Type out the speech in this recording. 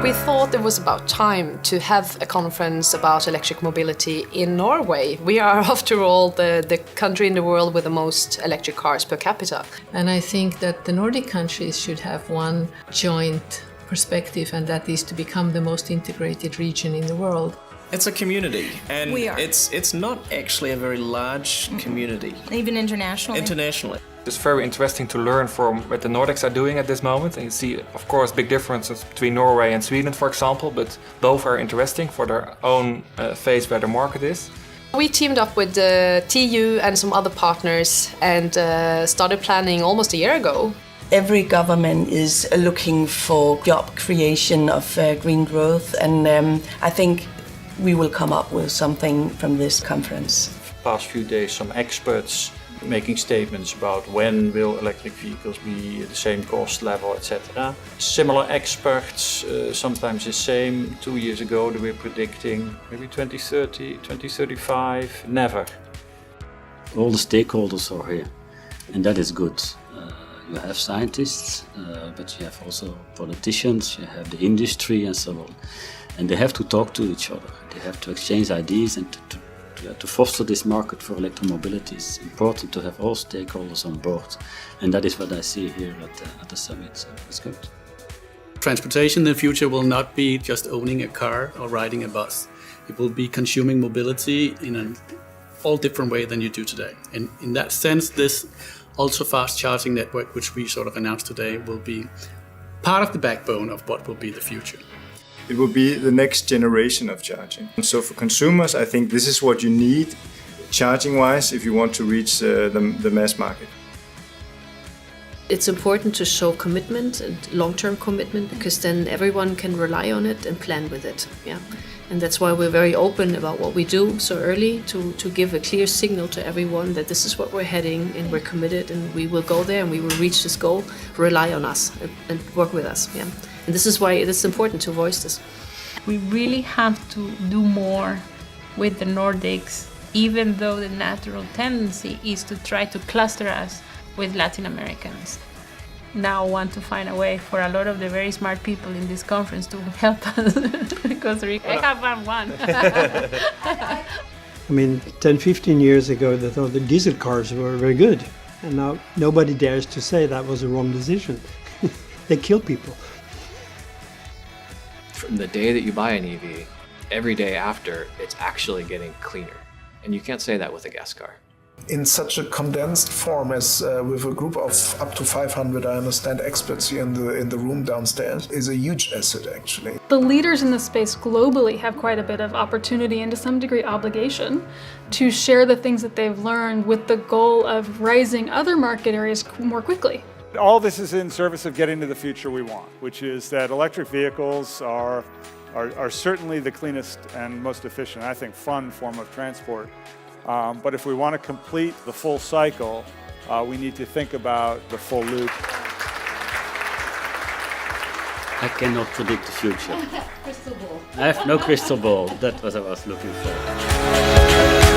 We thought it was about time to have a conference about electric mobility in Norway. We are, after all, the country in the world with the most electric cars per capita. And I think that the Nordic countries should have one joint perspective, and that is to become the most integrated region in the world. It's a community, and We are. it's not actually a very large community. Even internationally. Internationally. It's very interesting to learn from what the Nordics are doing at this moment. And you see, of course, big differences between Norway and Sweden, for example, but both are interesting for their own phase where the market is. We teamed up with the TU and some other partners and started planning almost a year ago. Every government is looking for job creation of green growth, and I think we will come up with something from this conference. Past few days, some experts making statements about when will electric vehicles be the same cost level, etc. Similar experts, sometimes the same. 2 years ago they were predicting maybe 2030, 2035, never. All the stakeholders are here, and that is good. You have scientists, but you have also politicians, you have the industry and so on. And they have to talk to each other. They have to exchange ideas, and to foster this market for electromobility, it's important to have all stakeholders on board. And that is what I see here at the summit, so it's good. Transportation in the future will not be just owning a car or riding a bus. It will be consuming mobility in an all different way than you do today. And in that sense, this ultra-fast charging network, which we sort of announced today, will be part of the backbone of what will be the future. It will be the next generation of charging. And so for consumers, I think this is what you need charging-wise if you want to reach the mass market. It's important to show commitment and long-term commitment, because then everyone can rely on it and plan with it. Yeah. And that's why we're very open about what we do so early, to give a clear signal to everyone that this is what we're heading and we're committed and we will go there and we will reach this goal. Rely on us and work with us. Yeah. And this is why it is important to voice this. We really have to do more with the Nordics, even though the natural tendency is to try to cluster us with Latin Americans. Now want to find a way for a lot of the very smart people in this conference to help us. Costa Rica. I have found one. I mean, 10, 15 years ago, they thought the diesel cars were very good. And now nobody dares to say that was a wrong decision. They kill people. From the day that you buy an EV, every day after, it's actually getting cleaner. And you can't say that with a gas car. In such a condensed form as with a group of up to 500, I understand, experts here in the room downstairs, is a huge asset, actually. The leaders in the space globally have quite a bit of opportunity and to some degree obligation to share the things that they've learned with the goal of rising other market areas more quickly. All this is in service of getting to the future we want, which is that electric vehicles are certainly the cleanest and most efficient, I think, fun form of transport. But if we want to complete the full cycle, we need to think about the full loop. I cannot predict the future. Crystal ball. I have no crystal ball. That was what I was looking for.